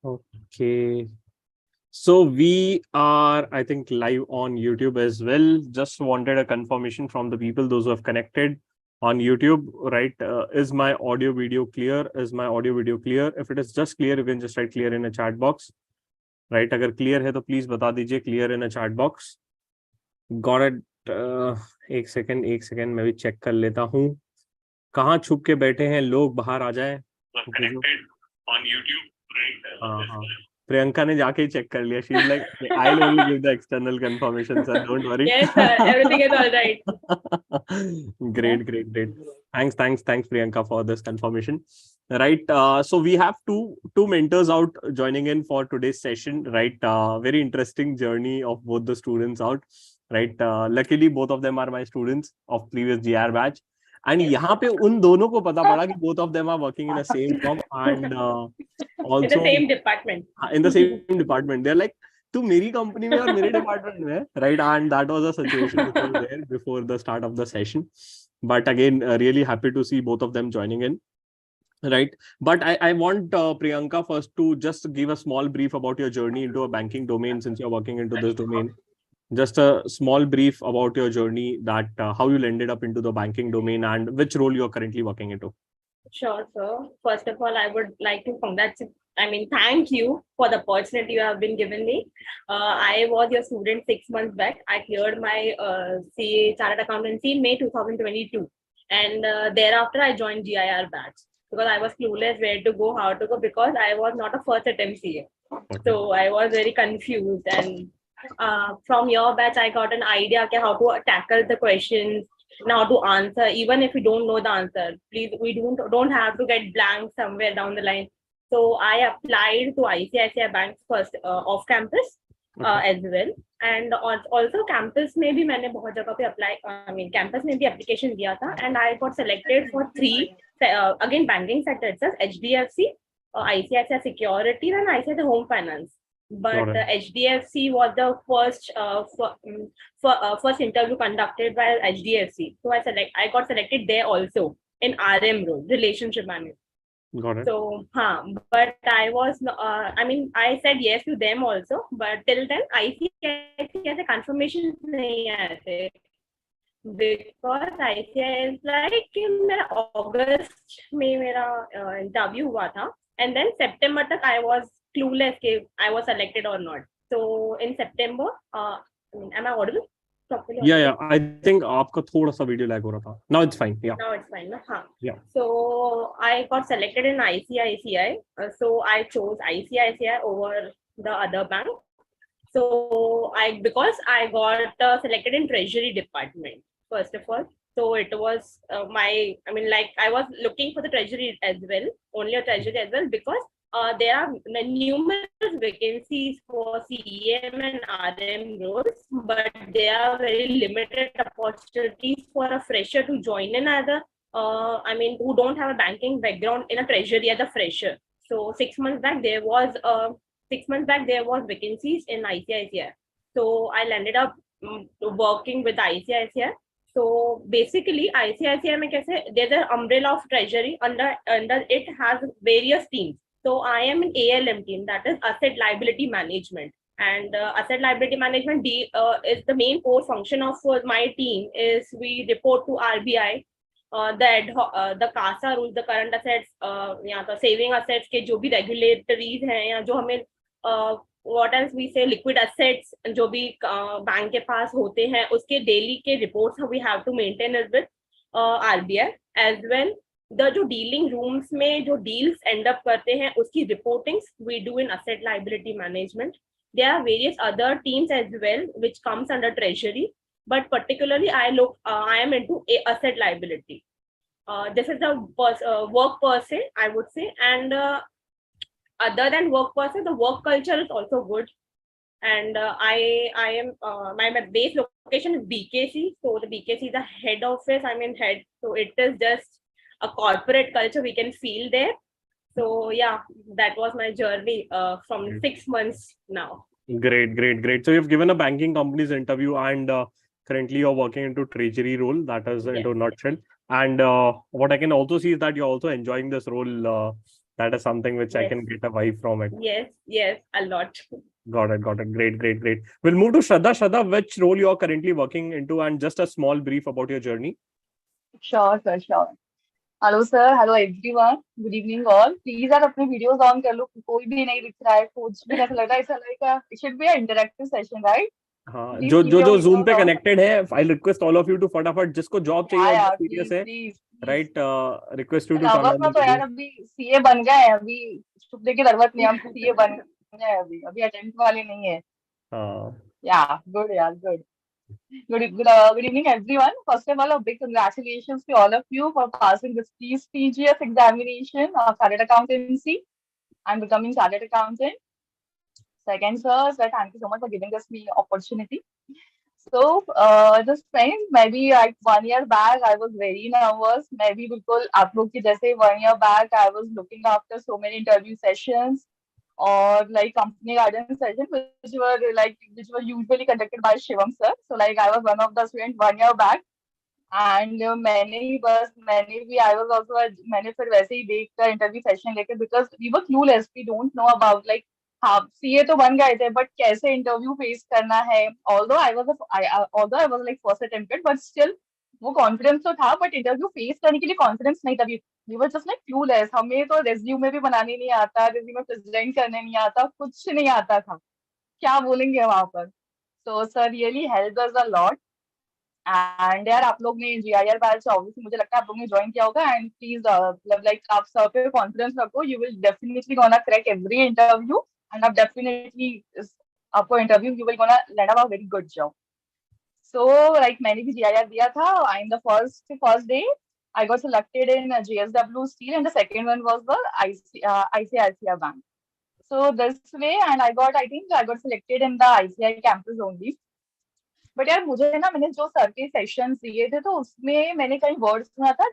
Okay. So we are, I think, live on YouTube as well. Just wanted a confirmation from the people, those who have connected on YouTube, right? Is my audio video clear? Is my audio video clear? If it is just clear, you can just write clear in a chat box, right? अगर clear है तो please बता दीजिए clear in a chat box. Got it. एक second मैं भी check कर लेता हूँ. कहाँ छुप के बैठे हैं लोग, बाहर आ जाएं. Connected on YouTube, right? हाँ. प्रियंका ने जाके ही चेक कर लिया. She's like, I'll only give the external confirmation, sir. Don't worry. Yes, sir. Everything is all right. Great. Thanks, Priyanka, for this confirmation. Right. So we have two mentors out joining in for today's session. Right. Very interesting journey of both the students out. Right. Luckily, both of them are my students of previous GR batch. And यहाँ पे उन दोनों को पता पड़ा कि both of them are working in the same firm and also in the same department. In the same department. They're like, तू मेरी company में और मेरे department में, right? And that was a situation which was there before the start of the session. But again, really happy to see both of them joining in. Right. But I want Priyanka first to just give a small brief about your journey into a banking domain since you're working into this domain. Just a small brief about your journey, that how you ended up into the banking domain and which role you're currently working into. Sure, sir. First of all, I would like to thank you for the opportunity you have been given me. I was your student 6 months back. I cleared my CA Chartered Accountancy in May 2022. And thereafter, I joined GIR batch because I was clueless where to go, how to go, because I was not a first attempt CA. Okay. So I was very confused. And from your batch, I got an idea how to tackle the questions, now to answer, even if we don't know the answer. Please, we don't have to get blank somewhere down the line. So I applied to ICICI Bank first off campus as well, and also campus में भी मैंने बहुत जगह पे apply, campus में भी application दिया था, and I got selected for 3 again banking sector itself, HDFC, ICICI Securities and ICICI Home Finance. But HDFC was the first interview conducted by HDFC. So I got selected there also in RM role, relationship manager. Got it. So, but I was, I said yes to them also, but till then ICICI the confirmation nahi aaya the, because ICICI is like in August में मेरा interview हुआ था, and then September तक I was clueless if I was selected or not. So in September, am I audible? Yeah. I think आपका थोड़ा सा video lag हो रहा था. Now it's fine. Yeah. Now it's fine. Yeah. So I got selected in ICICI. So I chose ICICI over the other bank. So because I got selected in Treasury department first of all. So it was I was looking for the Treasury as well, only a Treasury as well, because there are numerous vacancies for CEM and RM roles, but there are very limited opportunities for a fresher to join in who don't have a banking background in a treasury as a fresher. So 6 months back there was vacancies in ICICI. So I landed up working with ICICI. So basically ICICI में कैसे, there's an umbrella of treasury, under it has various teams. So I am in ALM team, that is asset liability management, and asset liability management is the main core function of my team. Is we report to RBI the CASA rules, the current assets, या तो saving assets के जो भी regulatories हैं, या जो हमें what else we say, liquid assets जो भी बैंक के पास होते हैं, उसके daily के reports we have to maintain it with RBI as well. The जो dealing rooms में जो deals end up करते हैं उसकी reportings we do in asset liability management. There are various other teams as well which comes under treasury, but particularly I am into asset liability. This is the work per se, I would say, and other than work per se, the work culture is also good. And I am my base location is BKC, so the BKC is the head office. Head, so it is just a corporate culture we can feel there. So yeah, that was my journey from 6 months now. Great. So you've given a banking company's interview, and currently you're working into treasury role, that is into nutshell. And what I can also see is that you're also enjoying this role That is something which I Yes. can get a vibe from it. Yes, a lot. Got it. Got it. Great, great, great. We'll move to Shraddha. Shraddha, which role you are currently working into, and just a small brief about your journey. Sure, sir, sure. Hello sir, hello everyone, good evening all. Please यार अपने videos on कर लो, कोई भी नहीं दिख रहा है, कुछ भी नहीं ऐसा लग रहा है, ऐसा like it should be a interactive session, right? हाँ, प्लीज जो कीप जो योर जो जूम वीडियोस पे ऑन। कनेक्टेड है, I request all of you to फटाफट, जिसको जॉब चाहिए हाँ और जो यार, सीरियस प्लीज है, please please. Right, request you to turn nervous on the मत हो यार, वीडियो. अभी सीए बन गए हैं, अभी छुपने की जरूरत नहीं, हम सीए बन गए हैं, अभी अभी अटेम्प्ट वाले नहीं है। हाँ. या गुड यार, good good evening everyone. First of all, a big congratulations to all of you for passing this prestigious examination of chartered accountancy and becoming chartered accountant. Second, sir, thank you so much for giving us the opportunity. So, just friends, maybe like 1 year back, I was very nervous. Maybe because आप लोग की जैसे 1 year back, I was looking after so many interview sessions or like company guidance sessions, which were usually conducted by Shivam sir. So, like I was one of the students 1 year back. And मैंने भी I was also मैंने फिर वैसे ही देख कर interview session लेके because we were clueless we don't know about like हाँ सीए तो बन गए थे बट कैसे इंटरव्यू फेस करना है although I was like first attempted but still वो कॉन्फिडेंस तो था बट इंटरव्यू फेस करने के लिए कॉन्फिडेंस नहीं था we were just like clueless हमें तो रेज्यूमे भी बनाने नहीं आता रेज्यूमे प्रेजेंट करने नहीं आता कुछ नहीं आता था क्या बोलेंगे वहां पर तो sir really help us a lot and यार आप लोग ने जीआईआर बैच ऑब्वियसली मुझे लगता है आप लोग ने ज्वाइन किया होगा एंड प्लीज मतलब लाइक आप सर पे कॉन्फिडेंस रखो you will definitely gonna crack every interview and आप डेफिनेटली आपको interview you will gonna land a very good job so like मैंने भी जीआईआर दिया था आई am the first day I got selected in JSW Steel and the second one was the ICICI Bank. So this way and I think I got selected in the ICI campus only. But यार मुझे ना मैंने जो sir के session दिए थे तो उसमें मैंने कई वर्ड सुना था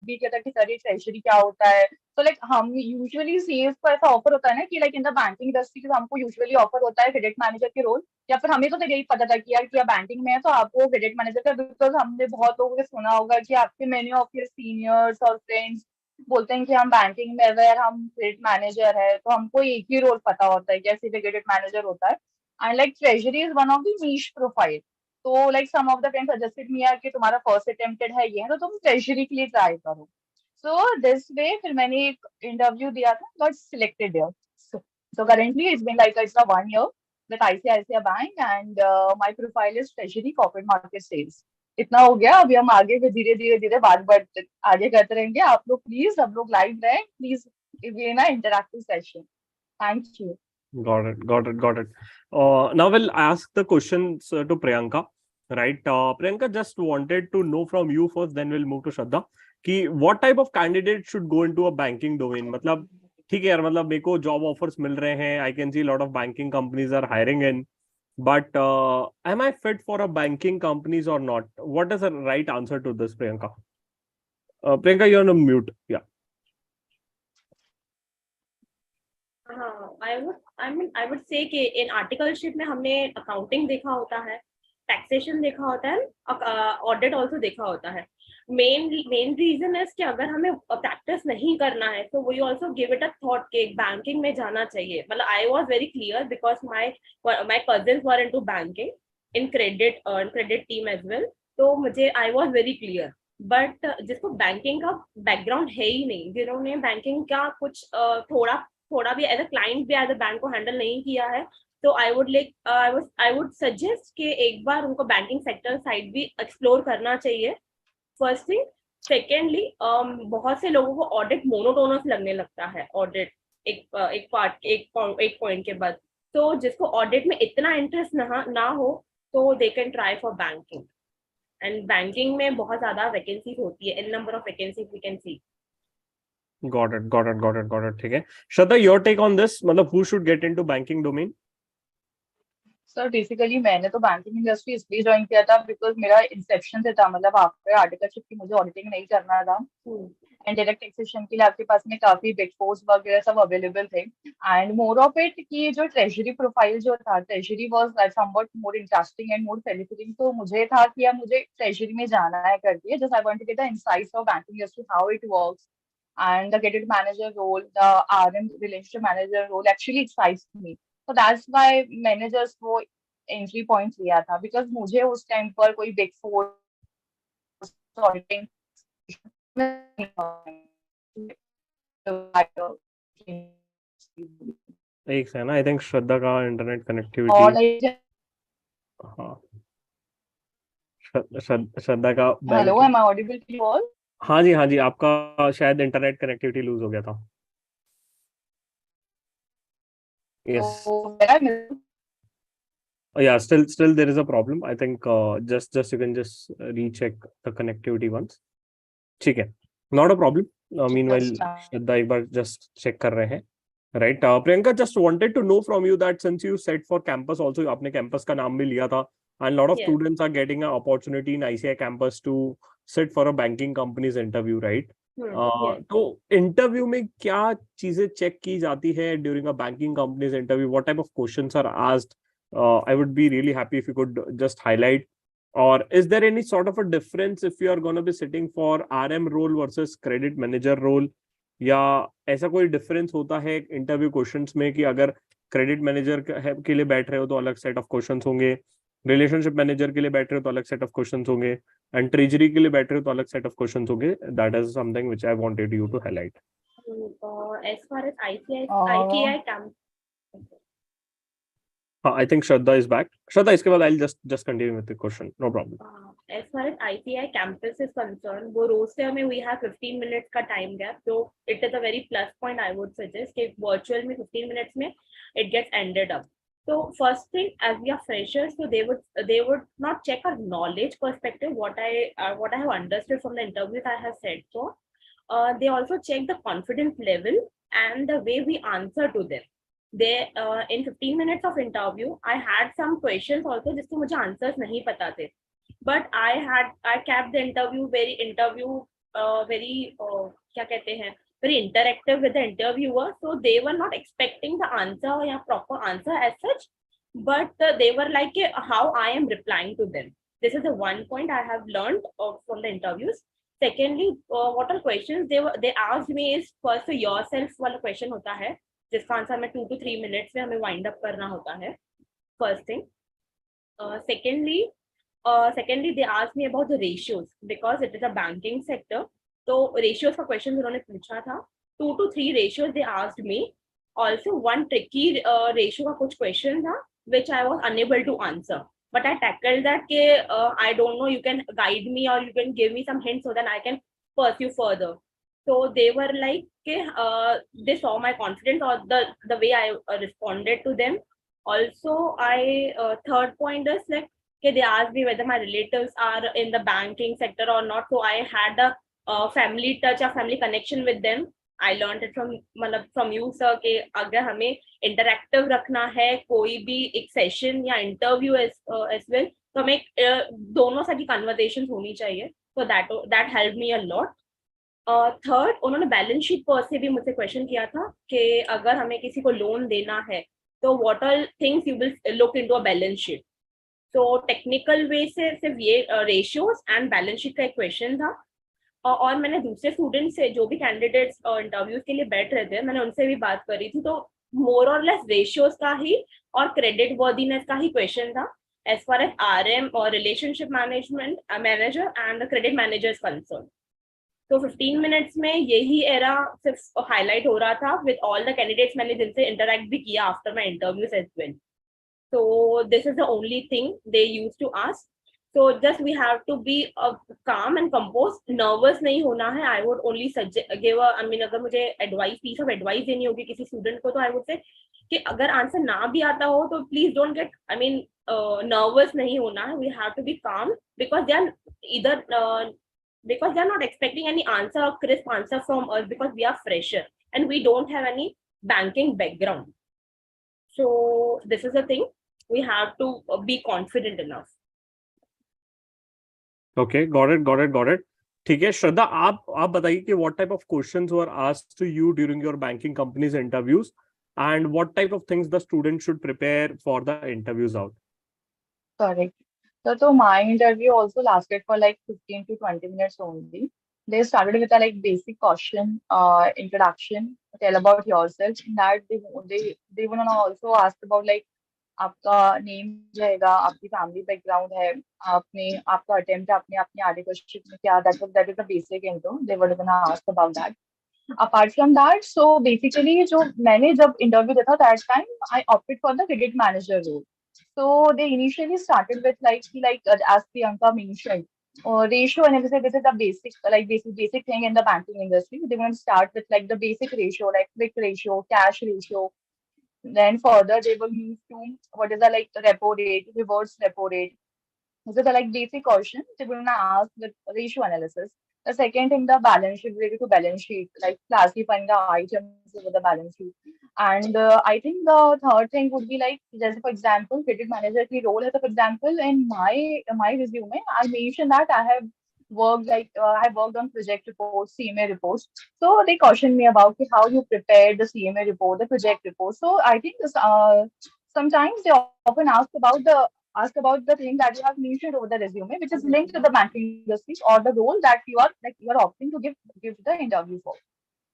भी कहता कि सर ये ट्रेजरी क्या होता है तो लाइक हम यूजुअली सीएस को ऐसा ऑफर होता है ना कि like in the banking industry हमको यूजुअली ऑफर होता है क्रेडिट मैनेजर के रोल या फिर हमें तो यही पता था कि यार कि बैंकिंग में है तो आपको क्रेडिट मैनेजर का बिकॉज हमने बहुत लोगों से सुना होगा कि आपके मेनी ऑफ योर सीनियर्स और फ्रेंड्स बोलते हैं कि हम बैंकिंग में अगर हम क्रेडिट मैनेजर है तो हमको एक ही रोल पता होता है कैसे क्रेडिट मैनेजर होता है and like treasury is one of the niche profile तो like some of the friends suggested me कि तुम्हारा फर्स्ट अटेम्प्टेड है ये है तो तुम ट्रेजरी के लिए ट्राई करो सो दिस वे फिर मैंने एक इंटरव्यू दिया था got selected there so currently it's been like it's a 1 year with ICICI Bank and my profile is treasury corporate market sales इतना हो गया अभी हम आगे फिर धीरे धीरे बात बढ़ आगे करते रहेंगे आप लोग प्लीज सब लोग लाइव रहें प्लीज ये ना interactive session thank you Got it. Got it. Got it. Now we'll ask the questions to Priyanka. Right. Priyanka, just wanted to know from you first, then we'll move to Shraddha. कि what type of candidate should go into a banking domain? मतलब ठीक है यार, मतलब मेरे को job offers मिल रहे हैं. I can see a lot of banking companies are hiring in. But am I fit for a banking companies or not? What is the right answer to this, Priyanka? Priyanka, you're on mute. Yeah. हाँ, I would say कि इन articleship में हमने accounting देखा होता है, taxation देखा होता है, ऑडिट ऑल्सो देखा होता है. मेन रीजन है कि अगर हमें प्रैक्टिस नहीं करना है तो we also give it a thought कि बैंकिंग में जाना चाहिए. मतलब I was very clear because my cousins were into banking in credit team as well. तो मुझे I was very clear. But जिसको बैंकिंग का बैकग्राउंड है ही नहीं, जिन्होंने बैंकिंग का कुछ थोड़ा भी एज अ क्लाइंट भी एज अ बैंक को हैंडल नहीं किया है, तो आई वुड सजेस्ट कि एक बार उनको बैंकिंग सेक्टर साइड भी एक्सप्लोर करना चाहिए. First thing. सेकेंडली, बहुत से लोगों को ऑडिट मोनोटोनस लगने लगता है. ऑडिट एक पॉइंट के बाद, तो जिसको ऑडिट में इतना इंटरेस्ट ना हो तो they can try for banking. And banking में बहुत ज्यादा वैकेंसीज होती है, in number of vacancies we can see. Got it. Got it. Got it. Got it. ठीक है. Shraddha, your take on this? मतलब who should get into banking domain? Sir basically मैंने तो बैंकिंग इंडस्ट्री इसलिए join किया था because मेरा Inception से था मतलब आपके आर्टिकलशिप की मुझे ऑडिटिंग नहीं करना था एंड डायरेक्ट टैक्सेशन के लिए आपके पास में काफी बिग फोर्स वगैरह सब अवेलेबल थे एंड मोर ऑफ इट की जो ट्रेजरी प्रोफाइल जो था treasury was somewhat more interesting and more fascinating तो मुझे था कि यार मुझे ट्रेजरी में जाना है करके just I want to get the insights of banking industry how it works and the credit manager role, the RM relationship manager role actually excites me. So that's why managers को entry point लिया था, because मुझे उस time पर कोई big four auditing एक है ना, आई थिंक श्रद्धा का इंटरनेट कनेक्टिविटी, और हाँ श्रद्धा का hello, bank, am I audible to you all? हाँ जी हाँ जी, आपका शायद इंटरनेट कनेक्टिविटी लूज हो गया था। Yes, So where I miss yeah, still there is a problem, I think. Just you can just recheck the connectivity once, ठीक है, not a problem. Meanwhile just श्रद्धा एक बार just check कर रहे हैं, right? Priyanka, just wanted to know from you that since you said for campus also, आपने campus का नाम भी लिया था, and lot of Yes. students are getting an opportunity in ICICI campus to sit for a banking company's interview, right? Yes. तो interview में क्या चीजें चेक की जाती है during a banking companies interview? What type of questions are asked? I would be really happy if you could just highlight. Or is there any sort of a difference if you are going to be sitting for RM role versus credit manager role? या ऐसा कोई difference होता है interview questions में कि अगर credit manager के लिए बैठ रहे हो तो अलग सेट ऑफ क्वेश्चंस होंगे, रिलेशनशिप मैनेजर के लिए बैठ रहे हो तो अलग सेट ऑफ क्वेश्चंस होंगे, एंड ट्रेजरी के लिए बैठ रहे हो तो अलग सेट ऑफ क्वेश्चंस होंगे? That is something which I wanted you to highlight. As far as ICICI uh, camp, हाँ, I think Shraddha is back. Shraddha, इसके बाद I'll just continue with the question. No problem. as far as ICICI campus is concerned, वो roster में we have 15 minutes का time gap, so it is a very plus point I would suggest कि virtual में 15 minutes में it gets ended up. So first thing, as we are freshers, so they would not check our knowledge perspective, what I have understood from the interviews I have said. So they also check the confidence level and the way we answer to them. They in 15 minutes of interview, I had some questions also जिसके मुझे answers नहीं पता थे, but I kept the interview very क्या कहते हैं, very interactive with the interviewer, so they were not expecting the answer या proper answer as such, but they were like how I am replying to them. This is the one point I have learned from the interviews. Secondly, what are questions they asked me is first to yourself वाला question होता है जिसका answer हमें 2 to 3 minutes में हमें wind up करना होता है, first thing. Secondly they asked me about the ratios because it is a banking sector, तो ratios का question उन्होंने पूछा था. 2 to 3 ratios they asked me. Also one tricky ratio का कुछ question था which I was unable to answer, but I tackled that के I don't know, you can guide me or you can give me some hints so that I can pursue further. So they were like they saw my confidence or the way I responded to them. Also I third point is like they asked me whether my relatives are in the banking sector or not, so I had a family touch, a family connection with them. I learned it from you sir कि अगर हमें interactive रखना है कोई भी एक session या interview as well, तो हमें दोनों साथ की conversations होनी चाहिए. So that helped me a lot. Third, उन्होंने बैलेंस शीट पर से भी मुझसे क्वेश्चन किया था कि अगर हमें किसी को लोन देना है तो what are things you will look into a balance sheet. तो टेक्निकल वे से सिर्फ ये रेशियोज एंड बैलेंस शीट का एक क्वेश्चन था. और मैंने दूसरे स्टूडेंट से जो भी कैंडिडेट्स इंटरव्यूज के लिए बैठ रहे थे मैंने उनसे भी बात करी थी, तो मोर और लेस रेशियोज का ही और क्रेडिट वर्दीनेस का ही क्वेश्चन था एज फार एज RM और relationship management manager and the credit manager is concern. तो 15 मिनट्स में यही एरा सिर्फ हाईलाइट हो रहा था विद ऑल द कैंडिडेट्स मैंने जिनसे इंटरेक्ट भी किया after my interviews as well. So this is the only thing they used to ask. So just we have to be calm and composed. Nervous नहीं होना है. I would only give अगर मुझे piece of advice देनी होगी किसी student को तो I would say कि अगर आंसर ना भी आता हो तो please don't get nervous नहीं होना है. We have to be calm because they are not expecting any answer or crisp answer from us because we are fresher and we don't have any banking background. So this is the thing. We have to be confident enough. Okay, got it. ठीक है श्रद्धा, आप बताइए कि what type of questions were asked to you during your banking company's interviews and what type of things the student should prepare for the interviews out. Correct. So my interview also lasted for like 15 to 20 minutes only. they started with a like basic question, introduction, tell about yourself. In that they wanna also ask about like आपका name रहेगा, आपकी family background है, आपने आपका attempt आपने अपने articleship में क्या, that is the basic intro they were gonna ask about that. Apart from that, so basically जो मैंने जब इंटरव्यू देखा that time I opted for the credit manager role. So they initially started with as Priyanka mentioned, ratio and everything. This is the basic thing in the banking industry. They want to start with like the basic ratio, like quick ratio, cash ratio. Then further they will move to what is the like repo rate, reverse repo rate. These are the like basic questions they're going to ask with ratio analysis. The second thing, the balance sheet, related to balance sheet, like classifying the items with the balance sheet. And I think the third thing would be like, just for example, credit manager की role है. So for example, in my resume, I mentioned that I have I worked on project reports, CMA reports. So they cautioned me about how you prepare the CMA report, the project report. So I think this, sometimes they often ask about the thing that you have mentioned over the resume, which is linked to the banking industry or the role that you are opting to give the interview for.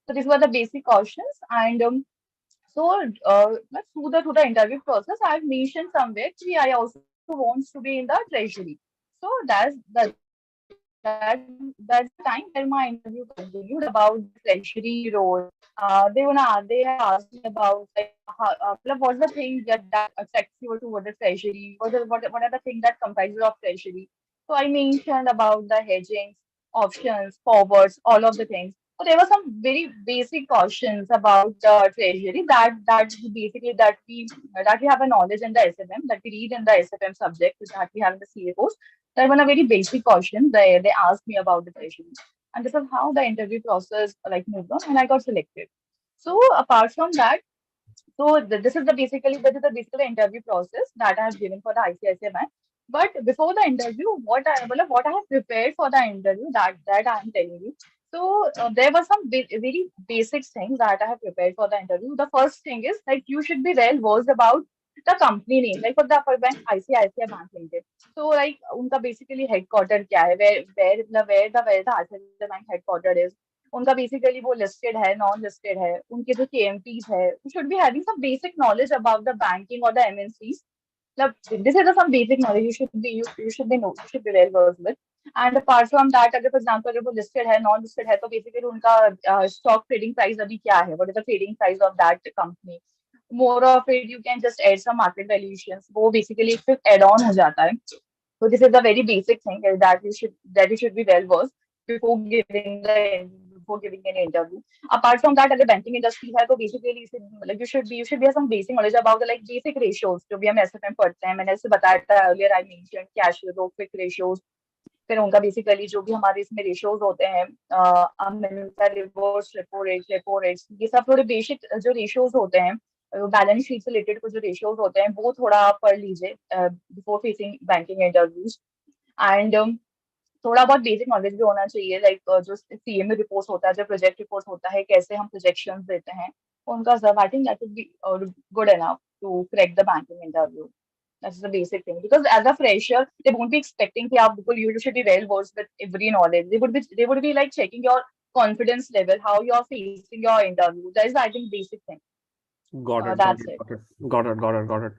So these were the basic cautions, and let's do the interview process. I've mentioned somewhere I also want to be in the treasury. So that's the time where my interview continued about the treasury role. They have asked me about like what's the thing that attracts you toward the treasury? What are the things that comprises of treasury? So I mentioned about the hedging, options, forwards, all of the things. So there were some very basic questions about the treasury that basically that we have a knowledge in the SFM, that we read in the SFM subject that we have in the CA course. There were a very basic question. They asked me about the treasury, and this is how the interview process like moved on, and I got selected. So apart from that, this is the basically interview process that I have given for the ICICI Bank. But before the interview, what I have prepared for the interview, that I am telling you. So there were some very basic things that I have prepared for the interview. The first thing is like you should be well versed about the company name. Like for example, when ICICI Bank Limited. So like उनका basically headquarter क्या है? Where the ICICI Bank headquarter is. उनका basically वो listed है, non listed है, उनके जो KMPs है, you should be having some basic knowledge about the banking और द एमएनसीज. मतलब this is some basic knowledge you should be well versed with. And apart from that, अगर for example अगर वो listed है, non listed है, तो basically उनका stock trading price अभी क्या है, what is the trading price of that company. More of it you can just add some market valuations, वो बेसिकली एक फिर एड ऑन हो जाता है. So this is the very basic thing that you should be well versed before giving an interview. Apart from that, अगर banking industry है तो basically like you should be some basic knowledge about the like basic ratios जो भी हम SFM पढ़ते हैं. मैंने ऐसे बताया था earlier, I mentioned cash ratio, quick ratios. फिर उनका बेसिकली जो भी हमारे इसमें रेशियोज होते हैं, रिवर्स रेपो रेट्स, ये सब थोड़े बेसिक जो रेशियोज होते हैं बैलेंस शीट से रिलेटेड कुछ जो रेशियोज होते हैं वो थोड़ा आप पढ़ लीजिए before facing banking interviews. And थोड़ा बहुत बेसिक नॉलेज भी होना चाहिए, लाइक जो सीएमए रिपोर्ट होता है, जो प्रोजेक्ट रिपोर्ट होता है, कैसे हम प्रोजेक्शंस देते हैं उनका सब. I think that would be good enough to crack the banking interview. That's the basic thing, because as a fresher they won't be expecting that you should be well versed with every knowledge. They would be like checking your confidence level, how you're facing your interview. That is, I think, basic thing. That's it. Got it.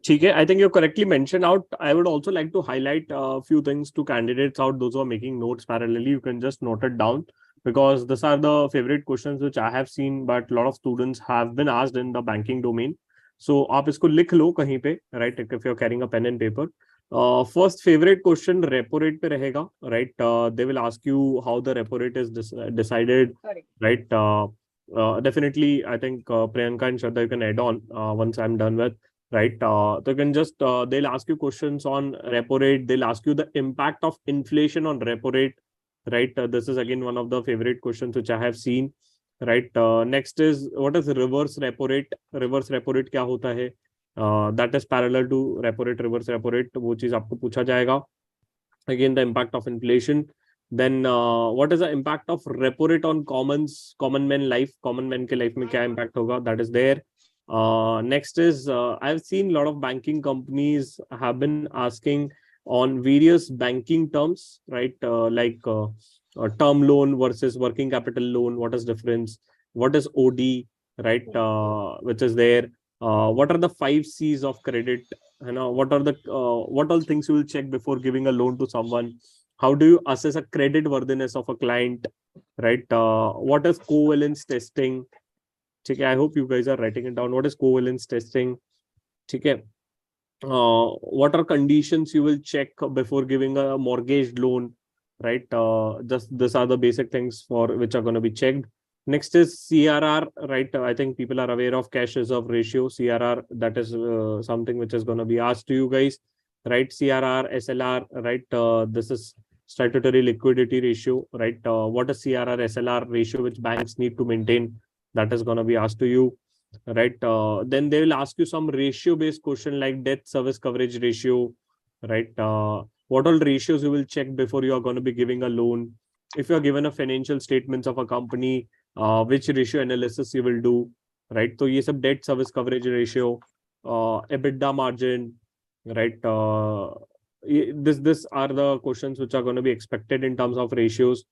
ठीक है, I think you correctly mentioned out. I would also like to highlight a few things to candidates out, those who are making notes parallelly. You can just note it down because these are the favorite questions which I have seen, but a lot of students have been asked in the banking domain. So आप इसको लिख लो कहीं पे, right? If you're carrying a pen and paper. First favorite question repo rate पे रहेगा, right? They will ask you how the repo rate is decided, right? Definitely, I think Priyanka and Shraddha, you can add on once I'm done with, right? So you can just they'll ask you questions on repo rate. They'll ask you the impact of inflation on repo rate, right? This is again one of the favorite questions which I have seen. Right. Next is what is reverse repo rate? Reverse repo rate क्या होता है? That is parallel to repo rate, reverse repo rate. वो चीज आपको पूछा जाएगा. Again, the impact of inflation. Then what is the impact of repo rate on common man life? Common man के life में क्या impact होगा? That is there. Next is I've seen a lot of banking companies have been asking on various banking terms, right? term loan versus working capital loan, what is difference, what is OD, right, which is there, what are the 5 C's of credit, what are the what all things you will check before giving a loan to someone, how do you assess a credit worthiness of a client, right, what is covalence testing. Okay, I hope you guys are writing it down. What is covalence testing? Okay. What are conditions you will check before giving a mortgage loan, right? Just these are the basic things for which are going to be checked. Next is CRR, right? I think people are aware of cash reserve ratio, CRR. That is something which is going to be asked to you guys, right? CRR, SLR, right? This is statutory liquidity ratio, right? What is CRR, SLR ratio which banks need to maintain? That is going to be asked to you, right? Then they will ask you some ratio based question like debt service coverage ratio, right? What all ratios you will check before you are going to be giving a loan. If you are given a financial statements of a company, which ratio analysis you will do, right? So ये सब debt service coverage ratio, EBITDA margin, right? This are the questions which are going to be expected in terms of ratios.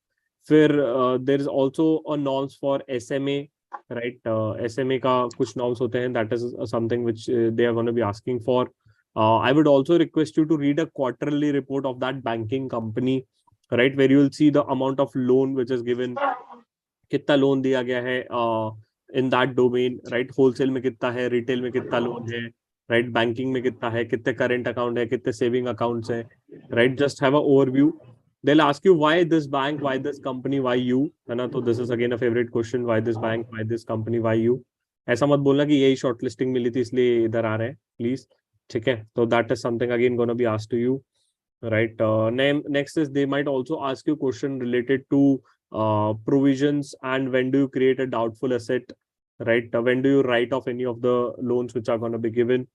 There is also a norms for SMA, right? SMA का कुछ norms होते हैं, that is something which they are going to be asking for. I would also request you to read a quarterly report of that banking company, right, where you will see the amount of loan which is given, कितना loan दिया गया है in that domain, right? Wholesale में कितना है, retail में कितना loan है, right? Banking में कितना है, कितने current account है, कितने saving accounts है, right? Just have an overview. They'll ask you why this bank, why this company, why you, है ना? तो this is again a favorite question, why this bank, why this company, why you. ऐसा मत बोलना कि यही shortlisting मिली थी इसलिए इधर आ रहे हैं, please. ठीक है, तो that is something again going to be asked to you, right? Next is they might also ask you question related to provisions and when do you create a doubtful asset, right? When do you write off any of the loans which are going to be given,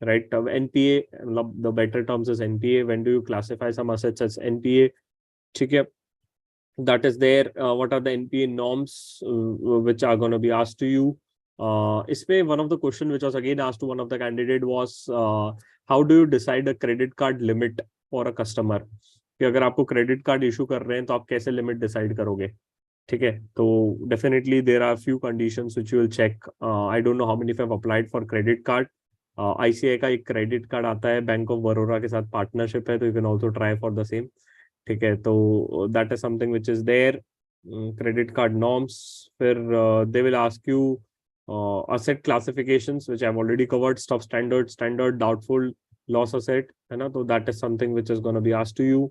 right? NPA, the better terms is NPA. When do you classify some assets as NPA? Okay, that is there. What are the NPA norms which are going to be asked to you? Isme one of the question which was again asked to one of the candidate was how do you decide a credit card limit for a customer? कि अगर आपको credit card issue कर रहे हैं तो आप कैसे limit decide करोगे, ठीक है? तो definitely there are few conditions which you will check. I don't know how many have applied for credit card. ICI का एक क्रेडिट कार्ड आता है, बैंक ऑफ बड़ौदा के साथ पार्टनरशिप है, तो you can also try for the same, ठीक है? तो that is something which is there. Credit card norms. फिर they will ask you asset classifications which I've already covered, standard, doubtful, loss asset, है ना? तो that is something which is going to be asked to you.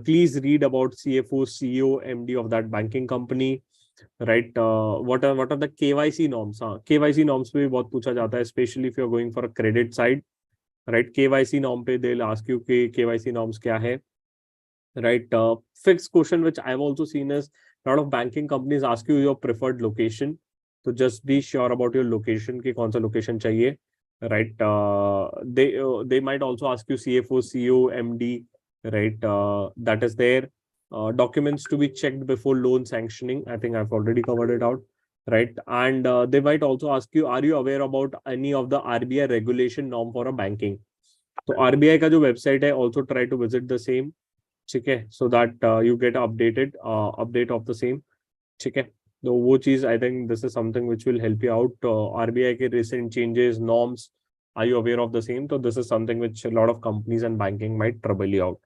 Please read about CFO, CEO, MD of that banking company, right? What are the KYC norms? KYC norms पे भी बहुत पूछा जाता है, especially if you're going for a credit side, right? KYC norm पे they'll ask you कि KYC norms क्या है, right? Fixed question which I've also seen is a lot of banking companies ask you your preferred location. तो just be sure about your location कि कौन सा location चाहिए, right? They might also ask you CFO, CEO, MD, right? That is there. Documents to be checked before loan sanctioning. I think I've already covered it out, right? And they might also ask you, are you aware about any of the RBI regulation norm for a banking? तो RBI का जो website है, also try to visit the same, ठीक है? So that you get updated update of the same, ठीक है? तो वो चीज I think this is something which will help you out. RBI के recent changes, norms, are you aware of the same? तो this is something which a lot of companies and banking might trouble you out,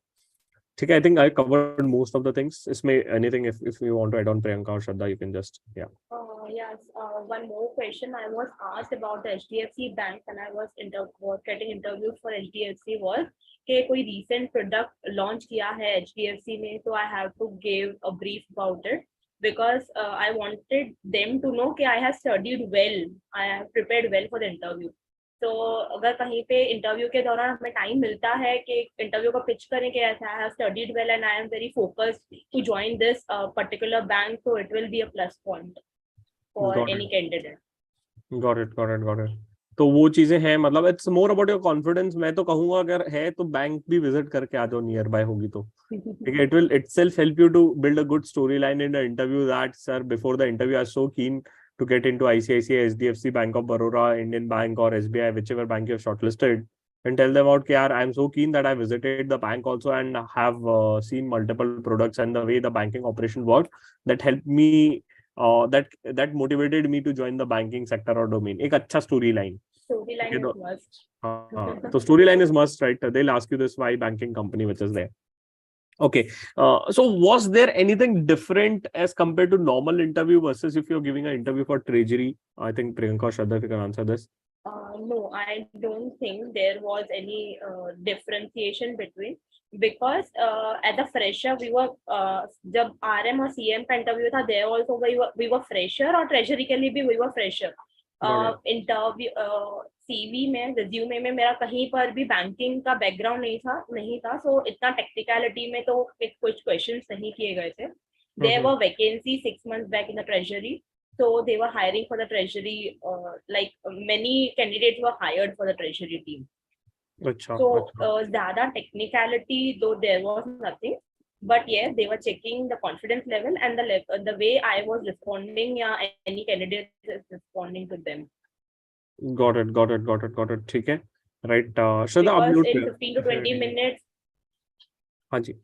ठीक है? I think I covered most of the things. इसमें anything if you want to add on, Priyanka or Shraddha, you can just Yes, one more question I was asked about the HDFC bank and I was getting interviewed for HDFC was कि कोई recent product launch किया है HDFC में, so I have to give a brief about it because I wanted them to know कि I have studied well, I have prepared well for the interview. तो अगर कहीं पे इंटरव्यू के दौरान हमें टाइम मिलता है कि इंटरव्यू को पिच करें कि I have studied well and I am very focused to join this particular bank, so it will be a plus point for any candidate. Got it. तो वो चीजें हैं, मतलब it's more about your confidence. मैं तो कहूंगा अगर है तो बैंक भी विजिट करके आ जाओ, नियर बाय होगी तो, ठीक है? It will itself help you to build a good storyline in the interview that sir before the interview I was so keen to get into ICICI, HDFC, Bank of Baroda, Indian Bank or SBI, whichever bank you have shortlisted. and tell them out, "Yeah, I'm so keen that I visited the bank also and have seen multiple products and the way the banking operation works that helped me, that motivated me to join the banking sector or domain." एक अच्छा story line. Storyline is must. So storyline is must, right? They'll ask you this why banking company, which is there. Okay. So was there anything different as compared to normal interview versus if you're giving an interview for treasury? I think Priyanka or Shraddha, if you can answer this. No, I don't think there was any differentiation between, because as a fresher we were जब RM और CM का interview था, there also we were fresher, और treasury के लिए भी we were fresher. Interview CV में, resume में मेरा कहीं पर भी बैंकिंग का बैकग्राउंड नहीं था, सो इतना टेक्निकलिटी में तो कुछ क्वेश्चंस नहीं किए गए थे. There were vacancy 6 months back in the treasury. So they were hiring for the treasury, like many candidates were hired for the treasury team. So ज़्यादा technicality though there was nothing, but yeah, they were checking the confidence level and the way I was responding, yeah, any candidate is responding to them. Got it. ठीक है, right? Shraddha, because in 15 to 20 minutes. हाँ जी.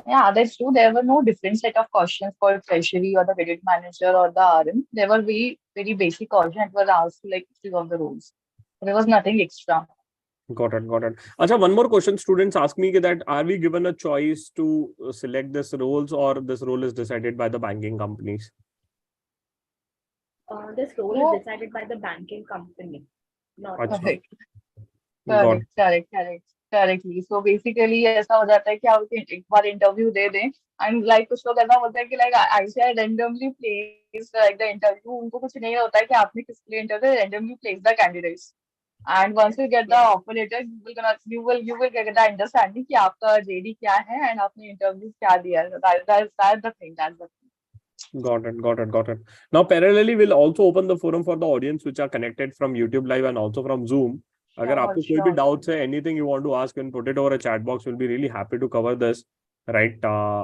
Yeah, that's true. There were no different set of questions for treasury or the credit manager or the RM. There were very, very basic questions that were asked like few of the roles. There was nothing extra. Got it. Acha, one more question. Students ask me that are we given a choice to select this roles, or this role is decided by the banking companies? This role is decided by the banking company. Not Correctly. So basically ऐसा हो जाता है कि आप एक बार interview दे दें, and like कुछ लोग ऐसा बोलते हैं कि like ICICI randomly placed like the interview. उनको कुछ नहीं होता है कि आपने किस लिए interview, randomly place the candidates, and once you get the offer letter, you will get the understanding कि आपका JD क्या है and आपने इंटरव्यू क्या दिया है. That's the thing. Got it. Now parallelly we'll also open the forum for the audience which are connected from YouTube live and also from Zoom. अगर आपको कोई भी doubts है, anything you want to ask, and put it over a chat box, we'll be really happy to cover this, right?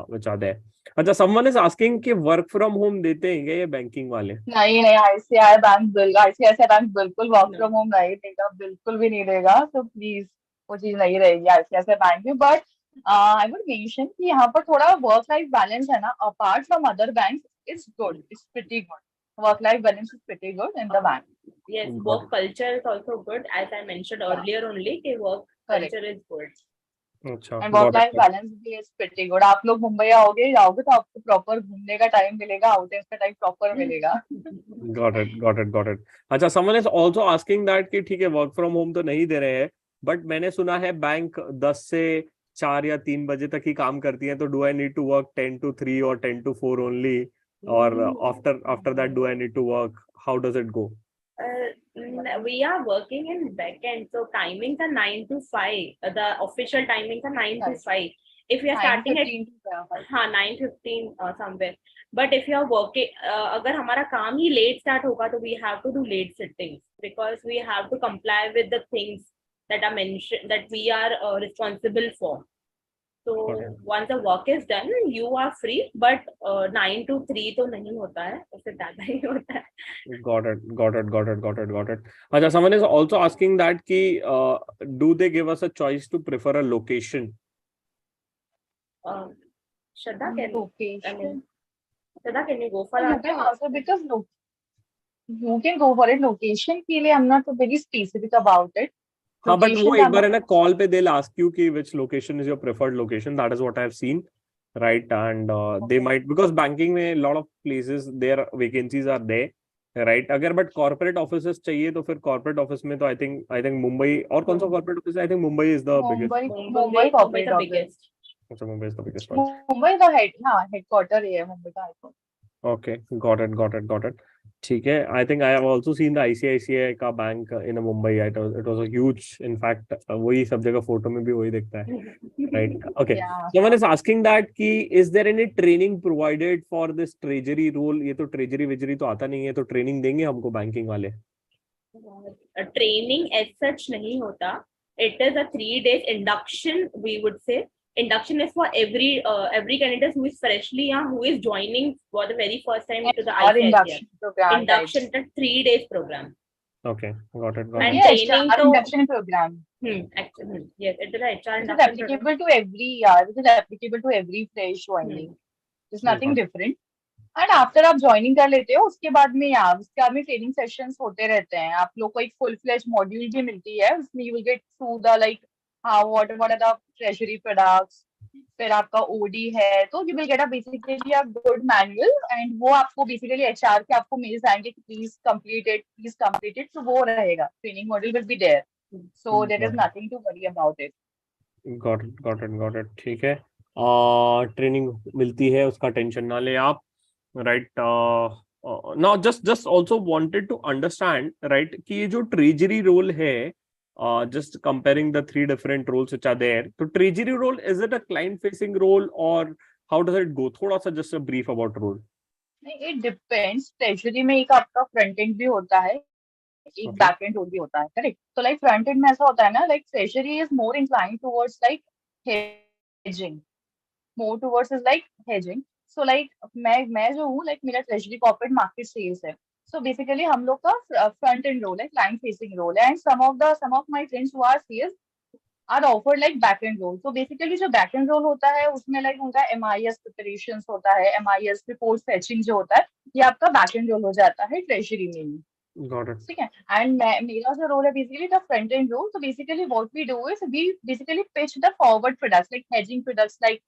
Which are there. अच्छा, someone is asking कि work from home देते हैं क्या ये banking वाले? नहीं, ICICI bank बिल्कुल work from home नहीं देगा, बिल्कुल भी नहीं देगा. So please वो चीज नहीं रहेगी ICICI बैंक में. But I would mention कि यहाँ पर थोड़ा work life balance है ना, apart from other banks, it's good. It's pretty good. Work life balance is pretty good in the bank. Yes, work culture is also good, as I mentioned earlier only, कि work culture is good. अच्छा, and work life balance भी is pretty good. आप लोग मुंबई जाओगे तो आपको proper घूमने का टाइम मिलेगा, आउटिंग्स का टाइम प्रॉपर मिलेगा. Got it. अच्छा, someone is also asking that कि ठीक है work from home तो नहीं दे रहे हैं, but मैंने सुना है बैंक 10 से 4 या 3 बजे तक ही काम करती है, तो do I need to work 10 to 3 or 10 to 4 only, or after that do I need to work? How does it go? We are working in backend, so timings are 9 to 5. The official timings are 9 to 5. If you are starting at 9:15 somewhere, but if you are working, अगर हमारा काम ही late start होगा, तो we have to do late sittings because we have to comply with the things that are mentioned that we are responsible for. So once the work is done, you are free, but 9 to 3 तो नहीं होता है, उससे ज़्यादा ही होता है. Got it. अच्छा, someone is also asking that कि do they give us a choice to prefer a location? Shraddha, can you go for it? Also because you can go for it. Location के लिए I'm not very specific about it. हाँ, but वो एक बार है ना call पे they'll ask you कि which location is your preferred location. That is what I have seen, right? And they might, because banking में a lot of places their vacancies are there, right? अगर but corporate offices चाहिए तो फिर corporate office में तो I think Mumbai, और कौन सा corporate office है? I think Mumbai is the biggest. Mumbai corporate office. अच्छा, Mumbai is the biggest one. Mumbai का headquarter है मुंबई का headquarter. Okay, got it. ठीक है. I think I have also seen the ICICI का bank in Mumbai. It was a huge, in fact, वही सब जगह फोटो में भी वही दिखता है, right? Okay. Someone is asking that कि is there any training provided for this treasury role? ये तो treasury तो आता नहीं है, तो training देंगे हमको banking वाले? Training as such नहीं होता. It is a 3 days induction, we would say. Induction is for every candidate who is freshly who is joining for the very first time to the ICICI. Induction is a 3 days program. Okay, got it, So got And it. ये training HR तो induction program, actually, yes, it is a HR which is induction program. applicable to every year, which is applicable to every fresh joining. It's nothing Got different. And after आप joining कर लेते हो उसके बाद में यार उसके बाद में ट्रेनिंग सेशंस होते रहते हैं, आप लोग को एक फुल फ्लेज मॉड्यूल भी मिलती है, उसमें you will get through the like how what are the treasury products, फिर आपका ओडी है, तो you will get a basically a good manual, and वो आपको बेसिकली एचआर के आपको मेल्स आएंगे कि प्लीज कंप्लीट इट, तो वो रहेगा, training module will be there, so there is it, nothing to worry about it. got it, got it, got it. ठीक है. ट्रेनिंग मिलती है, उसका टेंशन ना ले आप. Right. Now just also wanted to understand, right, कि ये जो ट्रेजरी रोल है, just comparing the three different roles which are there, तो treasury role, is it a client facing role or how does it go? थोड़ा सा just a brief about role. नहीं, it depends, treasury में एक आपका front end भी होता है, एक Okay. बैक एंड रोल भी होता है, करेक्ट. तो लाइक फ्रंट एंड में ऐसा होता है ना, like treasury is more inclined towards like hedging, more towards is like hedging. So like मैं जो हूँ, लाइक मेरा ट्रेजरी कॉर्पोरेट मार्केट सेल्स है, सो बेसिकली हम लोग का फ्रंट एंड रोल है, क्लाइंट फेसिंग रोल है, and some of my friends who are sales are offered like back end role. तो बेसिकली जो बैक एंड रोल होता है उसमें लाइक उनका एमआईएस प्रिपरेशन होता है, एमआईएस रिपोर्ट फेचिंग जो होता है, ये आपका बैक एंड रोल हो जाता है ट्रेजरी में ही. Got it. ठीक है. एंड मेरा जो रोल है basically the front end role. तो basically what we do is we basically pitch the forward products like hedging products, like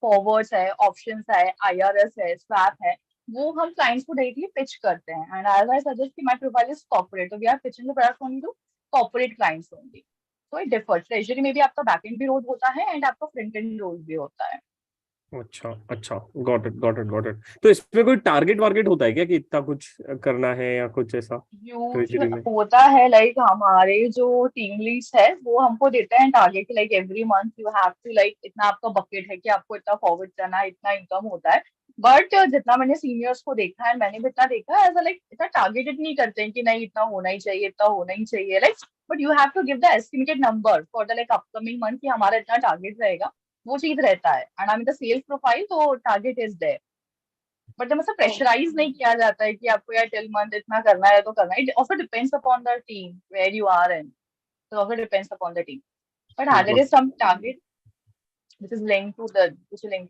forwards है, ऑप्शंस है, आईआरएस है, स्वैप है, वो हम क्लाइंट्स को डायरेक्टली पिच करते हैं. एंड एज आई सजेस्ट कि माय प्रोफाइल इज कॉर्पोरेट, तो we are pitching the product only to corporate clients only. तो इट डिफर, ट्रेजरी में भी आपका बैक एंड भी रोल होता है एंड आपका फ्रंट एंड रोल भी होता है. अच्छा, अच्छा, got it, got it, got it. तो इसमें कोई टारगेट वारगेट होता है क्या कि इतना कुछ करना है या कुछ ऐसा यूज ट्रेजरी में? होता है, लाइक हमारे जो टीम लीड्स है वो हमको देते हैं target, like every month you have to like इतना आपका बकेट है कि आपको इतना फॉरवर्ड करना है, इतना इनकम होता है. बट जितना मैंने सीनियर्स को देखा है, मैंने भी इतना देखा है, ऐसा लाइक इतना टारगेटेड नहीं करते हैं कि नहीं इतना होना ही चाहिए, इतना होना ही चाहिए, like but you have to give the estimated number for the like upcoming month कि हमारा इतना टारगेट रहेगा, वो चीज रहता है. And I mean the sales profile, तो टारगेट इज देयर, बट जब ऐसा प्रेशराइज नहीं किया जाता है कि आपको यार टिल मंथ इतना करना है तो करना है. It also depends upon the team where you are in, so also depends upon the team. But there is some target which is linked to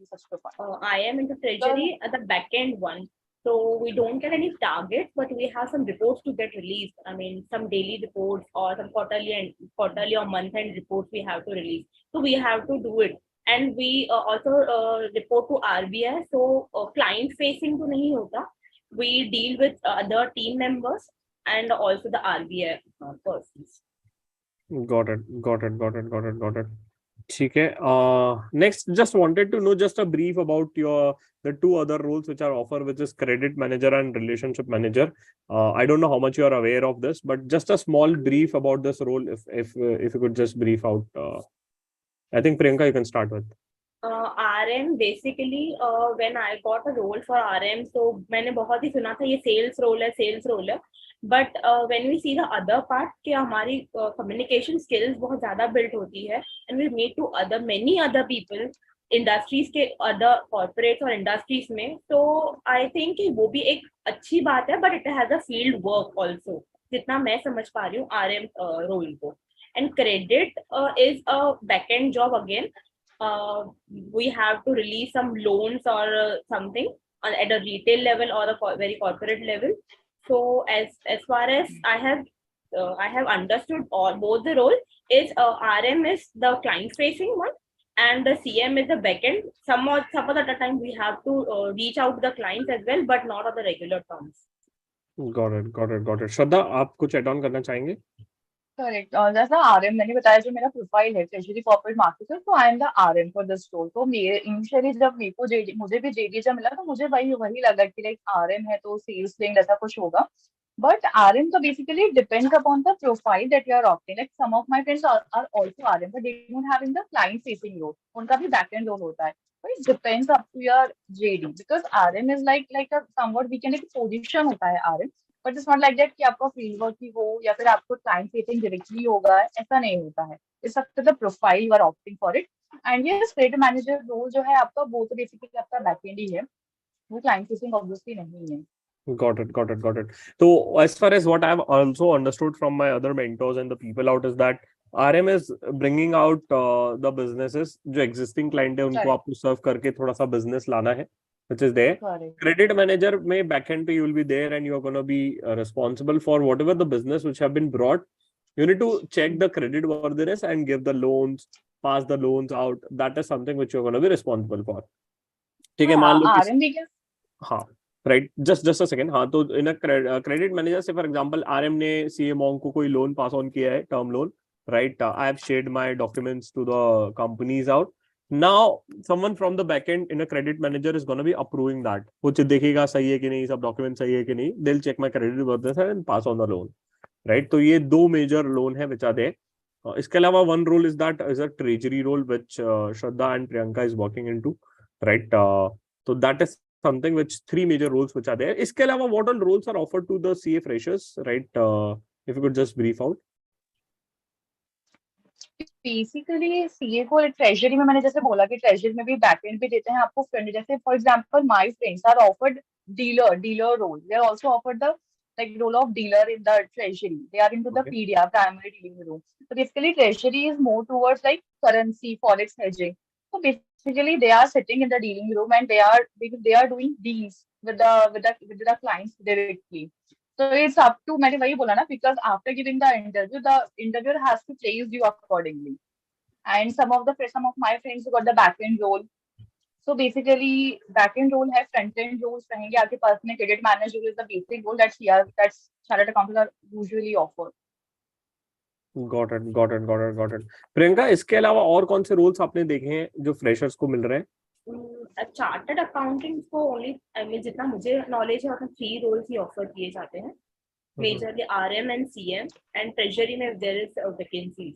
such profile. I am into treasury at the back end one. So we don't get any targets, but we have some reports to get released. I mean, some daily reports or some quarterly or month end reports we have to release. So we have to do it. And we also report to RBI. So client facing to nahi hota. We deal with other team members and also the RBI persons. Got it, got it, got it, got it, got it. ठीक है. Next, just wanted to know just a brief about the two other roles which are offered, which is credit manager and relationship manager. I don't know how much you are aware of this, but just a small brief about this role, if you could just brief out. I think Priyanka, you can start with. RM basically when I got a role for RM, so मैंने बहुत ही सुना था ये sales role है, but when we see the other part कि हमारी communication skills बहुत ज़्यादा built होती है, and we meet to many other people industries के other corporates और industries में, तो I think कि वो भी एक अच्छी बात है, but it has a field work also, जितना मैं समझ पा रही हूँ RM role को. And credit is a back end job again. We have to release some loans or something at a retail level or a very corporate level. So as far as I have understood both the role is RM is the client facing one and the CM is the backend. Some of the time we have to reach out to the clients as well, but not on the regular terms. Got it, got it, got it. श्रद्धा, आप कुछ add on करना चाहेंगे? Correct. जैसा RM मैंने बताया, जो मेरा profile है ट्रेजरी कॉर्पोरेट मार्केटर, तो I am the RM for this role. तो मेरे इनिशियली जब मेरे को मुझे भी जेडी जब मिला, तो मुझे वही लगा कि लाइक आरएम है तो सेल्स लिंक्ड ऐसा कुछ होगा. बट आरएम तो basically depends upon the profile that you are opting. Like some of my friends are also RM, but they don't have in the client facing role, उनका भी back end role होता है. But it depends up to your JD, because RM is like a somewhat we can एक position होता है RM, but it's not like that कि आपका field work ही हो या फिर आपको क्लाइंट फेसिंग डायरेक्टली होगा, ऐसा नहीं होता है. It's up to the profile you are opting for it. And ये क्रेडिट मैनेजर रोल जो है आपका, वो तो बेसिकली आपका बैकएंड ही है, वो क्लाइंट फेसिंग ऑब्वियसली नहीं है. Got it, got it, got it. So as far as what I've also understood from my other mentors and the people out is that RM is bringing out the businesses जो existing client है उनको Correct. आपको serve करके थोड़ा सा business लाना है, which is there. Correct. Credit manager में backend पे you will be there and you are going to be responsible for whatever the business which have been brought. You need to check the credit worthiness and give the loans, pass the loans out. That is something which you're going to be responsible for. ठीक है, मान लो कि RM भी हाँ right, just a second, हाँ तो in credit manager से for example RM ने सीए मॉन्ग को कोई लोन पास ऑन किया है, term loan, right, I have shared my documents to the companies out, now someone from the back end in a credit manager is gonna be approving that, कुछ देखेगा सही है कि नहीं, सब डॉक्यूमेंट सही है कि नहीं, they will check my credit worthiness and pass on the loan, right. तो ये दो मेजर लोन है विच आर देयर. इसके अलावा one role is that is a treasury role which Shraddha and Priyanka is working into, right. तो that is something which three major roles which are there. इसके अलावा what all roles are offered to the CA freshers, right? If you could just brief out. Basically CA को treasury में मैंने जैसे बोला कि treasury में भी बैकएंड भी देते हैं आपको फ्रंट, जैसे for example my friends are offered dealer role, they are also offered the like role of dealer in the treasury, they are into the Okay. PDR, primary dealing room. So basically treasury is more towards like currency forex hedging. So basically they are sitting in the dealing room and they are doing deals with the clients directly. So it's up to, मैंने वही बोला ना, because after giving the interviewer has to place you accordingly. And some of my friends who got the back end role. So basically back end role है, front end roles रहेंगे आपके पास में. Credit manager is the basic role that's chartered accountants are usually offered. Got it, got it, got it, got it. Priyanka, इसके अलावा और कौन से रोल्स आपने देखे हैं जो फ्रेशर्स को मिल रहे हैं? चार्टर्ड अकाउंटिंग को ओनली, आई मीन जितना मुझे नॉलेज है उसमें 3 रोल्स ही ऑफर किए जाते हैं, majorly RM and CM, and treasury में there is vacancies.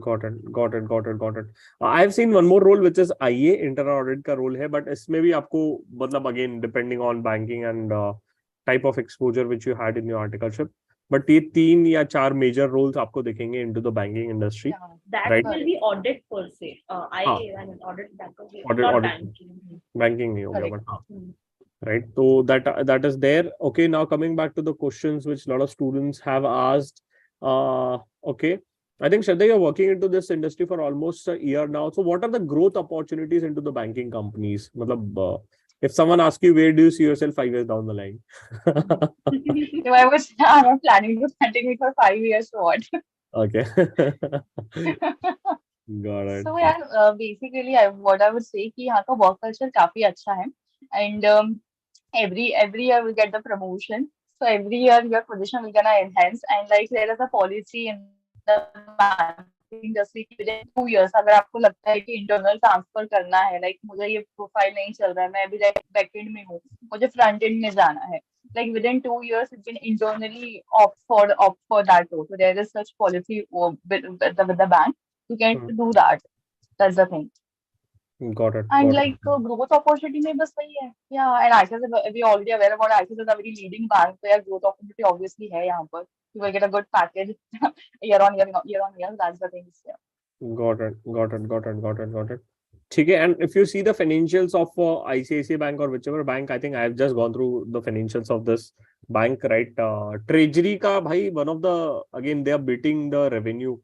Got it, got it, got it, got it. I've seen one more role which is IA, internal audit का role है, but इसमें भी आपको मतलब again depending on banking and type of exposure which you had in your articleship, but ये 3 या 4 major roles आपको दिखेंगे into the banking industry. Yeah, that right? will be audit per se. I mean audit, that will be Audit, not audit. banking. Banking नहीं होगा, correct. but हाँ. Right, so that is there. Okay, now coming back to the questions which a lot of students have asked. Okay, I think Shraddha, you're working into this industry for almost a year now. So what are the growth opportunities into the banking companies? Matlab, if someone asks you where do you see yourself 5 years down the line? So I'm not planning to continue for 5 years or what. Okay. Got it. So yeah, basically what I would say कि यहाँ का work culture काफी अच्छा है, and every year we get the promotion. So every year your position will gonna enhance, and like there is a policy in the banking industry कि within 2 years अगर आपको लगता है कि internal transfer करना है, like मुझे ये profile नहीं चल रहा है, मैं अभी back end में हूँ, मुझे front end में जाना है, like within 2 years you can internally opt for that role. So there is such policy with the bank. You can do that. That's the thing. Got it. And got like growth opportunity में बस वही है. Yeah, and ICICI, we already aware about ICICI is a very leading bank. So yeah, growth opportunity obviously है यहाँ पर. You will get a good package year on year. That's the thing. Yeah. Got it. Got it. Got it. Got it. Got it. ठीक है, and if you see the financials of ICICI Bank or whichever bank, I think I have just gone through the financials of this bank, right? Treasury का भाई one of the, again they are beating the revenue,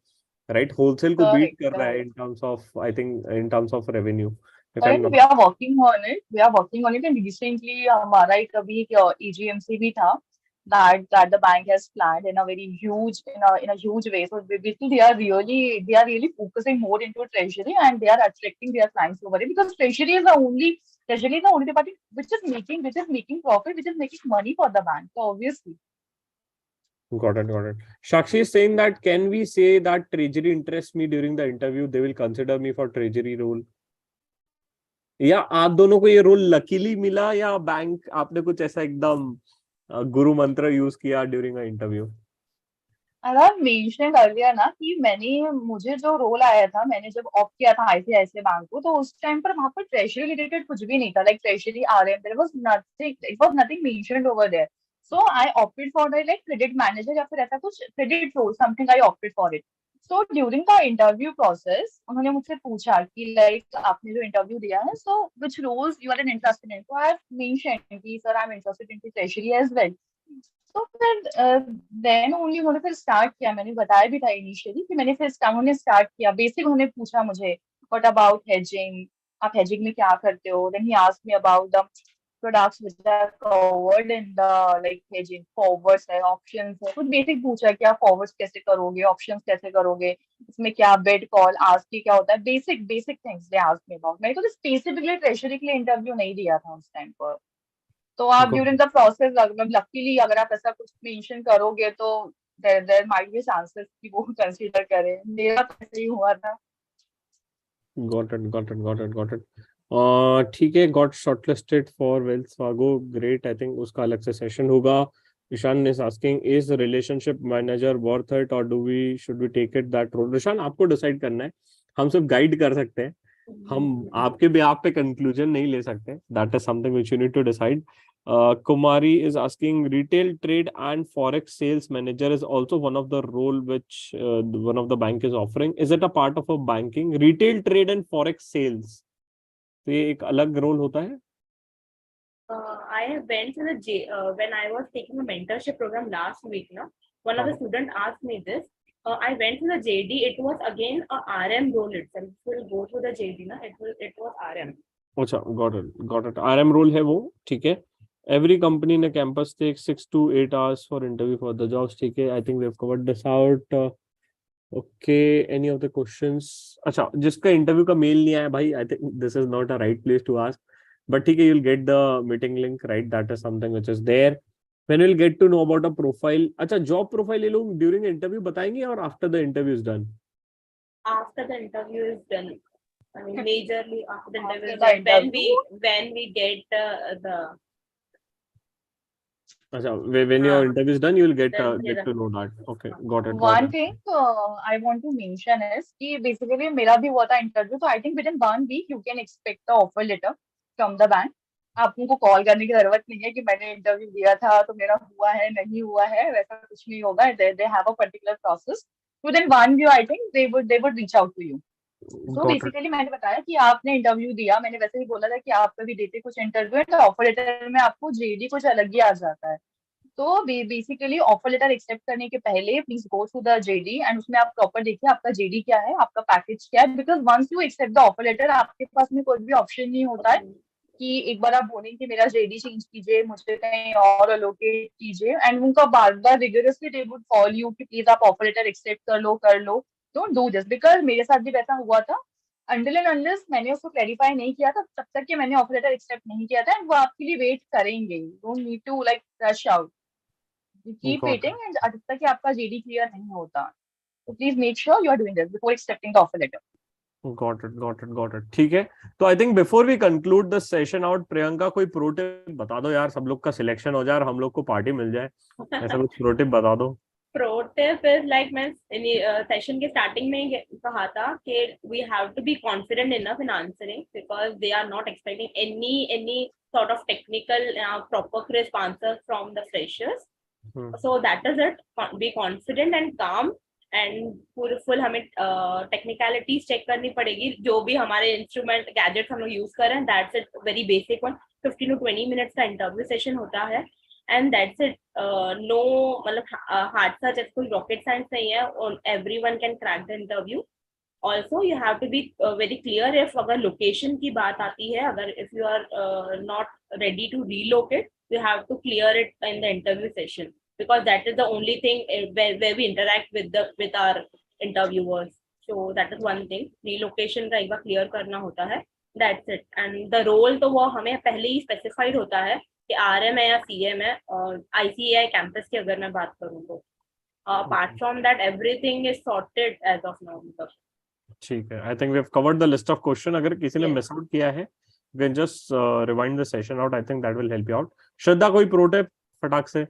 right? Wholesale को beat कर रहा है in terms of, I think in terms of revenue. Correct. We are working on it. And recently हमारा एक अभी EGMC भी था that the bank has planned in a very huge in a huge way. So basically they are really focusing more into treasury, and they are attracting their clients over it, because treasury is the only department which is making profit, which is making money for the bank. So obviously. Got it. Got it. Shakshi is saying that can we say that treasury interests me during the interview? They will consider me for treasury role. या आप दोनों को ये role luckily मिला या bank आपने कुछ ऐसा एकदम गुरु मंत्र यूज किया ड्यूरिंग अ इंटरव्यू? अगर मेंशन earlier ना कि मुझे जो रोल आया था, मैंने जब ऑप्ट किया था आईसीआईसीआई बैंक को, तो उस टाइम पर वहां पर ट्रेजरी रिलेटेड कुछ भी नहीं था, like treasury RM, there was nothing mentioned over there. So I opted for the like credit manager या फिर ऐसा कुछ credit role, something I opted for it. So during the interview process उन्होंने मुझसे पूछा कि लाइक आपने जो इंटरव्यू दिया है, so which roles you are an interested in, तो आई हैव मेंशन्ड कि sir I am interested in treasury as well. तो फिर देन ओनली उन्होंने फिर स्टार्ट किया, मैंने बताया भी था इनिशियली कि मैंने फिर उन्होंने स्टार्ट किया बेसिक, उन्होंने पूछा मुझे व्हाट अबाउट हेजिंग, आप हेजिंग में क्या करते हो, then he asked me about the products which are covered in the like hedging, forwards है, ऑप्शंस है, कुछ बेसिक पूछा कि आप फॉरवर्ड्स कैसे करोगे, ऑप्शंस कैसे करोगे, इसमें क्या बेड कॉल आस्क क्या होता है, basic basic things they asked me about. मैंने तो स्पेसिफिकली ट्रेजरी के लिए इंटरव्यू नहीं दिया था उस टाइम पर। तो आप ड्यूरिंग द प्रोसेस लकीली अगर आप ऐसा कुछ मेंशन करोगे तो देयर माइट बी चांसेस कि वो कंसीडर करें, मेरा तो ऐसे ही हुआ था। got it. ठीक है, got shortlisted for Wells Fargo, great. I think उसका अलग से सेशन होगा. Ishan is asking, is relationship manager worth it or should we take it that role? Ishan, आपको डिसाइड करना है, हम सिर्फ गाइड कर सकते हैं, हम आपके भी आप पे कंक्लूजन नहीं ले सकते. That is something which you need to decide. Kumari is asking, retail trade and forex sales manager is also one of the role which one of the bank is offering. Is it a part of a banking? Retail trade and forex sales, तो ये एक अलग role होता है. I went to the when I was taking a mentorship program last week. No, one of the student asked me this. I went to the JD. It was again a RM role itself. We'll go to the JD. No, it was RM. अच्छा, got it. RM role है वो, ठीक है. Every company in a campus takes 6 to 8 hours for interview for the jobs. ठीक है, I think we've covered this out. Okay, any of the questions? अच्छा, जिसका interview का मेल नहीं आया भाई, I think this is not a right place to ask. But ठीक है, you'll get the meeting link, right? That is something which is there. When we'll get to know about a profile. अच्छा, job profile ये लोग during interview बताएंगे और after the interview is done? After the interview is done. I mean, majorly after the After interview is the done. interview. When we get the अच्छा, when your interview is done, you will get then get to know that. Okay, got it. One thing I want to mention is कि basically मेरा भी हुआ था interview, तो I think within 1 week you can expect the offer letter from the bank. आपको call करने की जरूरत नहीं है कि मैंने इंटरव्यू दिया था तो मेरा हुआ है नहीं हुआ है, वैसा कुछ नहीं होगा. they have a particular process. Within 1 week I think they would reach out to you. तो Got it. बेसिकली मैंने बताया कि आपने इंटरव्यू दिया, मैंने वैसे ही बोला था कि आप कभी देते कुछ इंटरव्यू तो ऑफर लेटर में आपको जेडी कुछ अलग ही आ जाता है. तो बेसिकली ऑफर लेटर एक्सेप्ट करने के पहले please go to the JD and उसमें आप प्रॉपर देखिए आपका जेडी क्या है, आपका पैकेज क्या है, because once you accept the offer letter आपके पास में कोई भी ऑप्शन नहीं होता है कि एक बार आप बोलें कि मेरा जेडी चेंज कीजिए, मुझे कहीं और अलोकेट कीजिए, एंड उनका बार बार rigorously they would call you कि प्लीज आप ऑफर लेटर एक्सेप्ट कर लो. डोंट डू दिस, बिकॉज मेरे साथ भी वैसा हुआ था. अनटिल एंड अनलेस मैंने उसको क्लैरिफाई नहीं किया था तब तक कि मैंने ऑफर लेटर एक्सेप्ट नहीं किया था, एंड वो आपके लिए वेट करेंगे. Don't need to like rush out, keep Got waiting, and जब तक कि आपका जेडी क्लियर नहीं होता तो please make sure you are doing this before accepting the offer letter. got it. ठीक है, तो I think before we conclude the session out, Priyanka कोई प्रो टिप बता दो यार, सब लोग का सिलेक्शन हो जाए और हम लोग को पार्टी मिल जाए, ऐसा कुछ प्रो टिप बता दो. pro tip is like मैं सेशन के स्टार्टिंग में कहा था कि we have to be confident enough in answering because they are not expecting any sort of technical proper crisp answers from the freshers. So that is it. Be confident and calm and full हमें technicalities check करनी पड़ेगी, जो भी हमारे instrument gadgets हम लोग use कर रहे हैं. That's it, very basic one. 15 to 20 minutes का इंटरव्यू सेशन होता है and that's it. No, मतलब हार्ड सा जैसे कोई रॉकेट साइंस नहीं है, everyone can crack the interview. Also you have to be very clear if अगर लोकेशन की बात आती है, अगर if you are not ready to relocate, you have to clear it in the interview session because that is the only thing where we interact with our interviewers. So that is one thing. Relocation का एक बार clear करना होता है. That's it. And the role तो वो हमें पहले ही specified होता है कि RM है या CM है, और ICICI कैंपस की अगर मैं बात करूँ तो apart from that everything is sorted as of now. ठीक है, I think we have covered the list of question. अगर किसी ने मिस आउट किया है, you can just rewind the session out. I think that will help you out. Shraddha, कोई pro tip फटाक से?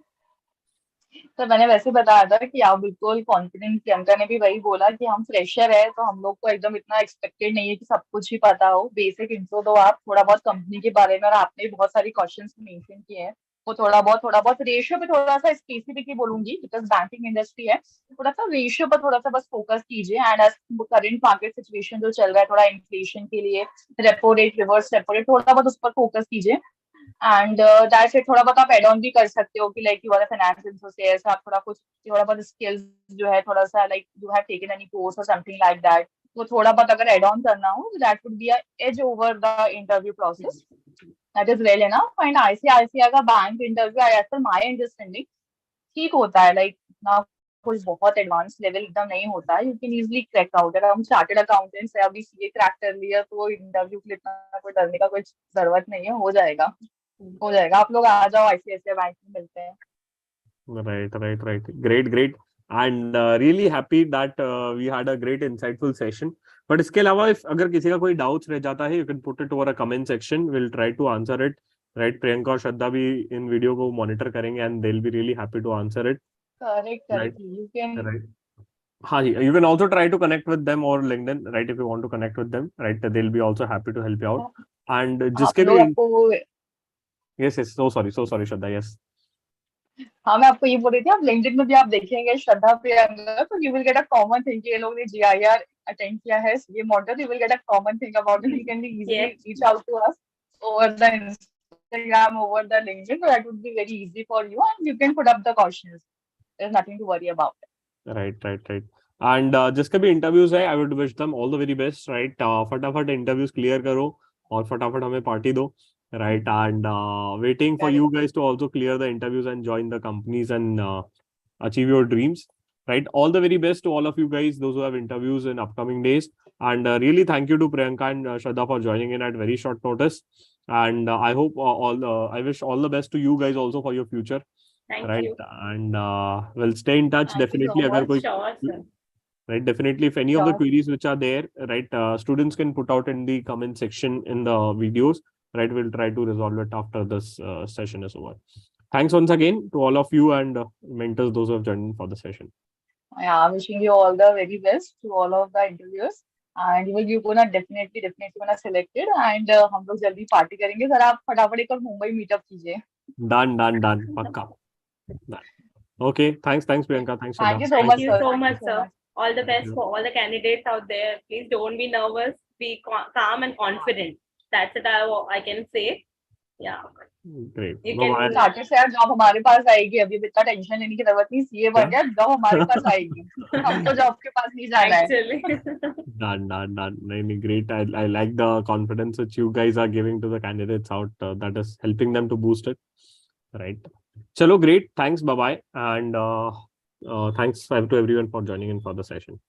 तो मैंने वैसे बताया था कि आप बिल्कुल कॉन्फिडेंट, प्रियंका ने भी वही बोला कि हम फ्रेशर है तो हम लोग को एकदम इतना एक्सपेक्टेड नहीं है कि सब कुछ ही पता हो. बेसिक इंट्रो दो आप थोड़ा बहुत कंपनी के बारे में, और आपने बहुत सारी क्वेश्चंस मेंशन किए हैं वो थोड़ा बहुत रेशियो पे थोड़ा सा स्पेसिफिकली बोलूंगी, बिकॉज बैंकिंग इंडस्ट्री है, थोड़ा सा रेशियो पर थोड़ा सा बस फोकस कीजिए। And as current market situation जो चल रहा है, थोड़ा इन्फ्लेशन के लिए repo rate, reverse repo rate, थोड़ा बहुत उस पर फोकस कीजिए। And that's it. थोड़ा बहुत आप एड ऑन भी कर सकते हो कि like you are finance associate, आप थोड़ा बहुत स्किल्स जो है थोड़ा सा like you have taken any course और समथिंग लाइक दैट, वो थोड़ा बहुत अगर एड ऑन करना हो, that would be a edge over the interview process. That is well enough. And ICICI का bank interview as per my understanding ठीक होता है, लाइक ना कोई बहुत एडवांस लेवल एकदम नहीं होता है, you can easily crack out. अगर हम चार्टेड अकाउंटेंट्स है, अभी सीए क्रैक कर लिया, तो इंटरव्यू के लिए इतना कोई डरने का कोई जरूरत नहीं है, हो जाएगा। आप लोग आ जाओ, आईसीआईसीआई बैंक में मिलते हैं। Right. Great. And really happy that we had a great insightful session. But इसके अलावा if अगर किसी का कोई doubts रह जाता है, you can put it over a comment section. We'll try to answer it. Right, Priyanka और श्रद्धा भी इन वीडियो को मॉनिटर करेंगे and they'll be really happy to answer it. Right. You can Right. हाँ जी, you can also try to connect with them or LinkedIn, right? If you want to connect with them, right? They'll be also happy to help you out. And आप जिसके लोग भी आपको yes, so sorry, Shraddha, yes. हाँ, मैं आपको ये बोल रही थी, आप लिंक्डइन में भी आप देखेंगे श्रद्धा प्रियंका, तो you will get a common thing कि ये लोग ने जीआईआर अटेंड किया है, ये model, you will get a common thing about it. You can be easily Yes. Reach out to us over the Instagram, over the LinkedIn, so that would be very easy for you, and you can put up the questions. There's nothing to worry about. Right. And जिसके भी interviews है, I would wish them all the very best, right? फटाफट interviews clear करो और फटाफट हमें party दो, right? And waiting for you guys to also clear the interviews and join the companies and achieve your dreams, right? All the very best to all of you guys, those who have interviews in upcoming days. And really thank you to Priyanka and Shraddha for joining in at very short notice. And I hope I wish all the best to you guys also for your future. Thank Right. you. And we'll stay in touch. Thank you so Definitely, अगर much. कोई Sure, sir. right, definitely if any of the Sure. queries which are there, right, students can put out in the comment section in the videos, right? We'll try to resolve it after this session is over. Thanks once again to all of you and mentors, those who have joined in for the session. Yeah, wishing you all the very best to all of the interviewers, and you gonna definitely gonna selected, and हम लोग जल्दी party करेंगे। Sir आप फटाफट एक और Mumbai meetup कीजिए। Done. Pakka. Done. Okay. Thanks, Priyanka. Thanks, Thank Shraddha. you so Thank much, you sir. so Thank you much, so sir. much. All the Thank best you. for all the candidates out there. Please don't be nervous. Be calm and confident. That's it. I can say. Yeah. Great. You Bye can bye. do that. Chartered से यार job हमारे पास आएगी, अभी इतना tension लेने की जरूरत नहीं, सीए बन गया, जॉब हमारे पास आएगी, हमको जॉब के पास नहीं जाना है। Actually. Done. No, great. I like the confidence which you guys are giving to the candidates out. That is helping them to boost it. Right. Chalo, great. Thanks. Bye bye. And thanks to everyone for joining in for the session.